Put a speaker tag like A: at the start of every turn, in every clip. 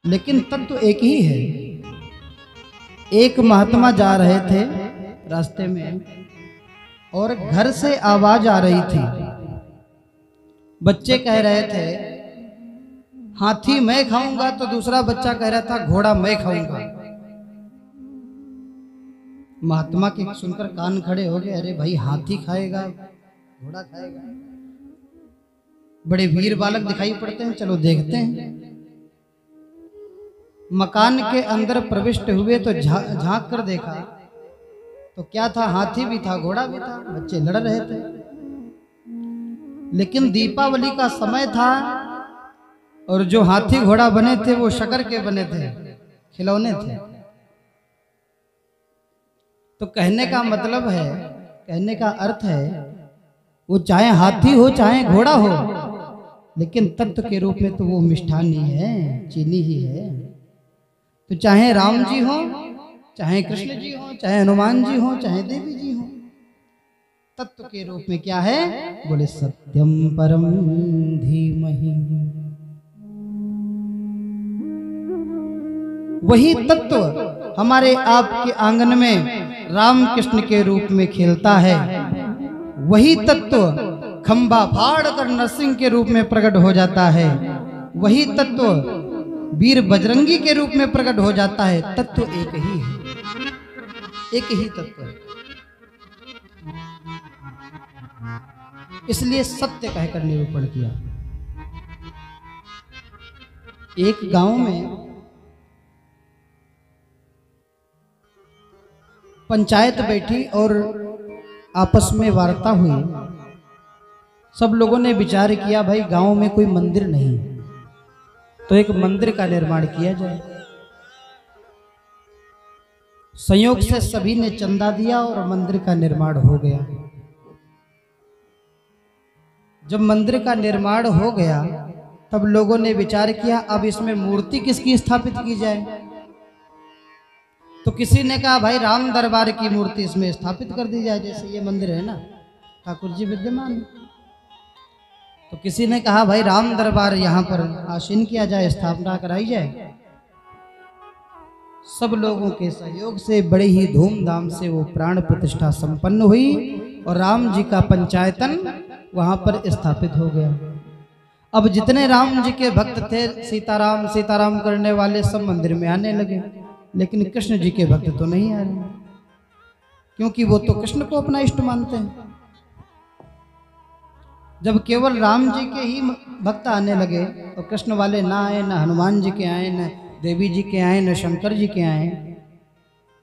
A: लेकिन तत्व तो एक ही है। एक महात्मा जा रहे थे रास्ते में और घर से आवाज आ रही थी। बच्चे कह रहे थे हाथी मैं खाऊंगा, तो दूसरा बच्चा कह रहा था घोड़ा मैं खाऊंगा। महात्मा के सुनकर कान खड़े हो गए, अरे भाई हाथी खाएगा घोड़ा खाएगा, बड़े वीर बालक दिखाई पड़ते हैं, चलो देखते हैं। मकान के अंदर प्रविष्ट हुए तो झांक कर देखा तो क्या था, हाथी भी था घोड़ा भी था, बच्चे लड़ रहे थे। लेकिन दीपावली का समय था और जो हाथी घोड़ा बने थे वो शक्कर के बने थे, खिलौने थे। तो कहने का मतलब है, कहने का अर्थ है, वो चाहे हाथी हो चाहे घोड़ा हो, लेकिन तत्व के रूप में तो वो मिष्ठान ही है, चीनी ही है। तो चाहे राम जी हो, चाहे कृष्ण जी हो, चाहे हनुमान जी हो, चाहे देवी जी हो, तत्व के रूप में क्या है, बोले सत्यम परम धीमहि। वही तत्व हमारे आपके आंगन में राम कृष्ण के रूप में खेलता है। वही तत्व खंबा फाड़ कर नरसिंह के रूप में प्रकट हो जाता है। वही तत्व वीर बजरंगी के रूप में प्रकट हो जाता है। तत्व एक ही है, एक ही तत्व है। इसलिए सत्य कहकर निरूपण किया। एक गांव में पंचायत बैठी और आपस में वार्ता हुई। सब लोगों ने विचार किया भाई गांव में कोई मंदिर नहीं, तो एक मंदिर का निर्माण किया जाए। संयोग से सभी ने चंदा दिया और मंदिर का निर्माण हो गया। जब मंदिर का निर्माण हो गया तब लोगों ने विचार किया अब इसमें मूर्ति किसकी स्थापित की जाए। तो किसी ने कहा भाई राम दरबार की मूर्ति इसमें स्थापित कर दी जाए, जैसे ये मंदिर है ना, ठाकुर जी विद्यमान। तो किसी ने कहा भाई राम दरबार यहाँ पर आसीन किया जाए, स्थापना कराई जाए। सब लोगों के सहयोग से बड़े ही धूमधाम से वो प्राण प्रतिष्ठा संपन्न हुई और राम जी का पंचायतन वहां पर स्थापित हो गया। अब जितने राम जी के भक्त थे, सीताराम सीताराम करने वाले, सब मंदिर में आने लगे। लेकिन कृष्ण जी के भक्त तो नहीं आ रहे, क्योंकि वो तो कृष्ण को अपना इष्ट मानते हैं। जब केवल राम जी के ही भक्त आने लगे तो कृष्ण वाले ना आए, न हनुमान जी के आए, न देवी जी के आए, न शंकर जी के आए,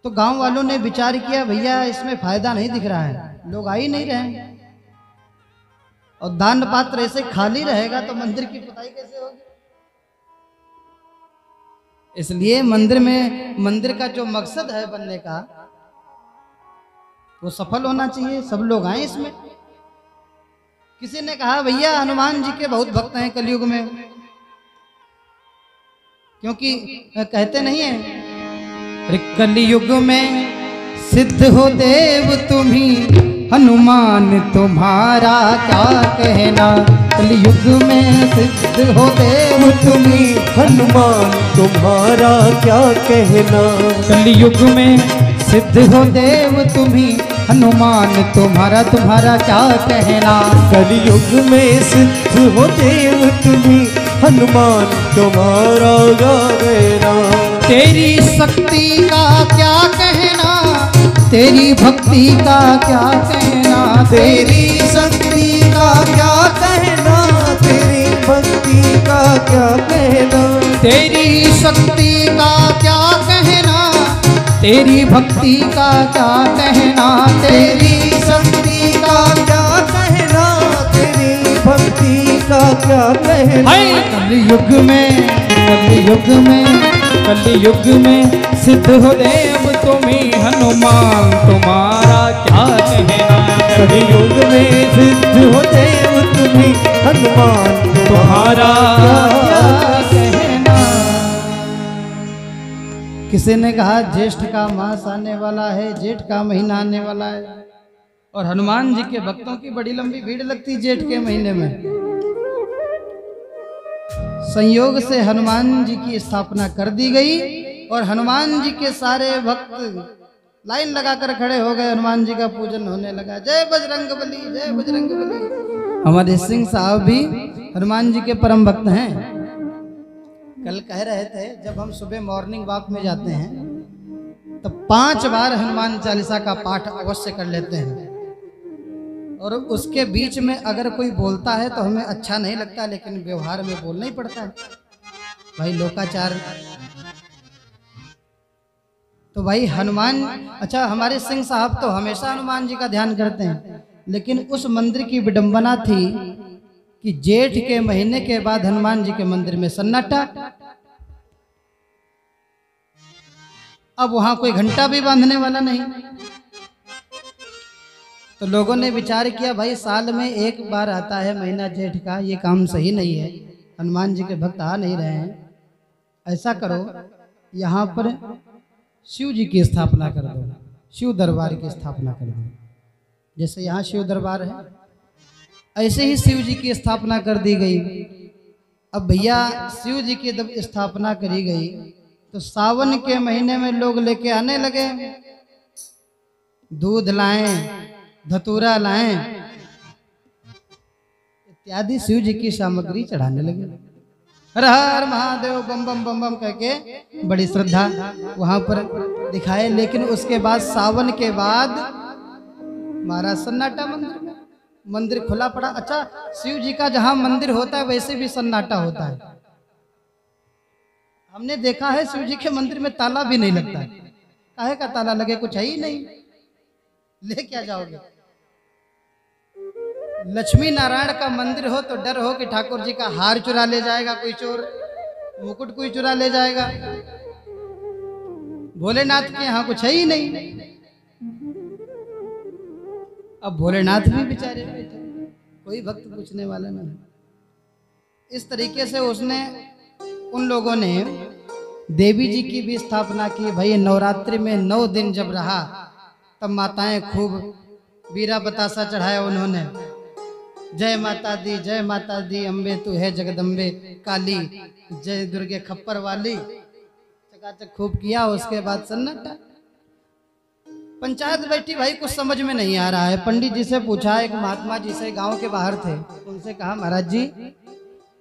A: तो गांव वालों ने विचार किया भैया इसमें फायदा नहीं दिख रहा है, लोग आ ही नहीं रहे और दान पात्र ऐसे खाली रहेगा तो मंदिर की पुताई कैसे होगी। इसलिए मंदिर का जो मकसद है बनने का वो सफल होना चाहिए, सब लोग आए इसमें। किसी ने कहा भैया हनुमान जी के बहुत भक्त हैं कलयुग में, क्योंकि कहते नहीं है कलयुग में सिद्ध हो देव तुम्ही, हनुमान तुम्हारा क्या कहना। कलयुग में सिद्ध हो देव तुम्ही,
B: हनुमान तुम्हारा क्या कहना।
A: कलयुग में सिद्ध हो देव तुम्ही, हनुमान तुम्हारा क्या कहना।
B: कलयुग में सिद्ध हो देव तुम्ही, हनुमान तुम्हारा क्या कहना।
A: तेरी शक्ति का क्या कहना, तेरी भक्ति का क्या कहना।
B: तेरी शक्ति का क्या कहना, तेरी भक्ति का क्या कहना।
A: तेरी शक्ति का क्या कहना, तेरी भक्ति का क्या कहना।
B: तेरी शक्ति का क्या कहना, तेरी भक्ति का क्या कहना।
A: कलयुग में कलयुग में सिद्ध हो देव तुम्ही, हनुमान तुम्हारा क्या कहना।
B: कलयुग में सिद्ध हो देव तुम्ही, हनुमान तुम्हारा क्या कहना।
A: किसी ने कहा ज्येष्ठ का मास आने वाला है, जेठ का महीना आने वाला है, और हनुमान जी के भक्तों की बड़ी लंबी भीड़ लगती जेठ के महीने में। संयोग से हनुमान जी की स्थापना कर दी गई और हनुमान जी के सारे भक्त लाइन लगाकर खड़े हो गए। हनुमान जी का पूजन होने लगा। जय बजरंगबली, जय बजरंगबली। हमारे सिंह साहब भी हनुमान जी के परम भक्त हैं। कल कह रहे थे जब हम सुबह मॉर्निंग वॉक में जाते हैं तो 5 बार हनुमान चालीसा का पाठ अवश्य कर लेते हैं। और उसके बीच में अगर कोई बोलता है तो हमें अच्छा नहीं लगता, लेकिन व्यवहार में बोलना ही पड़ता है भाई, लोकाचार। तो भाई हनुमान, अच्छा हमारे सिंह साहब तो हमेशा हनुमान जी का ध्यान करते हैं, लेकिन उस मंदिर की विडंबना थी कि जेठ के महीने के बाद हनुमान जी के मंदिर में सन्नाटा। अब वहां कोई घंटा भी बांधने वाला नहीं। तो लोगों ने विचार किया भाई साल में एक बार आता है महीना जेठ का, ये काम सही नहीं है, हनुमान जी के भक्त आ नहीं रहे हैं। ऐसा करो यहाँ पर शिव जी की स्थापना कर दो, शिव दरबार की स्थापना कर दो। जैसे यहाँ शिव दरबार है ऐसे ही शिव जी की स्थापना कर दी गई। अब भैया शिव जी की जब स्थापना करी गई तो सावन के महीने में लोग लेके आने लगे, दूध लाएं, धतूरा लाएं इत्यादि शिव जी की सामग्री चढ़ाने लगे। हर हर महादेव बम बम बम बम करके बड़ी श्रद्धा वहां पर दिखाए। लेकिन उसके बाद सावन के बाद महाराज सन्नाटा मंदिर में, मंदिर खुला पड़ा। अच्छा शिव जी का जहां मंदिर होता है वैसे भी सन्नाटा होता है। हमने देखा है शिव जी के मंदिर में ताला भी नहीं लगता। काहे का ताला लगे, कुछ है ही नहीं, ले क्या जाओगे। लक्ष्मी नारायण का मंदिर हो तो डर हो कि ठाकुर जी का हार चुरा ले जाएगा कोई चोर, मुकुट कोई चुरा ले जाएगा। भोलेनाथ के यहाँ कुछ है ही नहीं। अब भोलेनाथ भी बेचारे बैठे, कोई भक्त पूछने वाला नहीं। इस तरीके से उसने, उन लोगों ने देवी जी की भी स्थापना की। भाई नवरात्रि में 9 दिन जब रहा तब माताएं खूब बीरा बतासा चढ़ाया उन्होंने। जय माता दी, जय माता दी, अम्बे तू है जगदम्बे काली, जय दुर्गे खप्पर वाली, चकाचक खूब किया। उसके बाद सन्नाटा, पंचायत बैठी। भाई कुछ समझ में नहीं आ रहा है। पंडित जी से पूछा, एक महात्मा जी से गांव के बाहर थे, उनसे कहा महाराज जी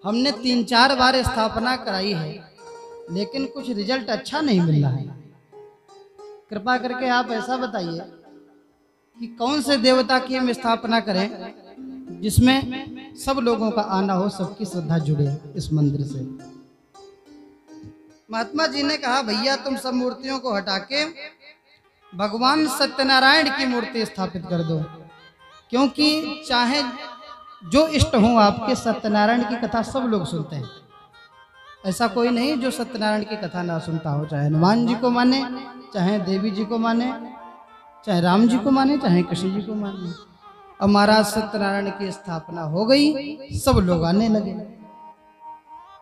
A: हमने 3-4 बार स्थापना कराई है लेकिन कुछ रिजल्ट अच्छा नहीं मिल रहा है, कृपा करके आप ऐसा बताइए कि कौन से देवता की हम स्थापना करें जिसमें सब लोगों का आना हो, सबकी श्रद्धा जुड़े इस मंदिर से। महात्मा जी ने कहा भैया तुम सब मूर्तियों को हटा के भगवान सत्यनारायण की मूर्ति स्थापित कर दो, क्योंकि चाहे जो इष्ट हो आपके, सत्यनारायण की कथा सब लोग सुनते हैं। ऐसा कोई नहीं जो सत्यनारायण की कथा ना सुनता हो, चाहे हनुमान जी को माने, चाहे देवी जी को माने, चाहे राम जी को माने, चाहे कृष्ण जी को माने। अब महाराज सत्यनारायण की स्थापना हो गई, सब लोग आने लगे।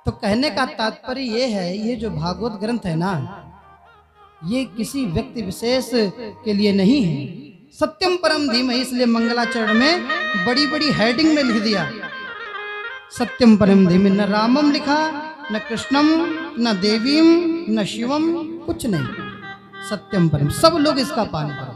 A: तो कहने का तात्पर्य ये है, ये जो भागवत ग्रंथ है ना, ये किसी व्यक्ति विशेष के लिए नहीं है। सत्यम परम धीमहि, इसलिए मंगलाचरण में बड़ी बड़ी हेडिंग में लिख दिया सत्यम परम धीमहि। न रामम लिखा, न कृष्णम, न देवीम, न शिवम, कुछ नहीं, सत्यम परम। सब लोग इसका पालन करें।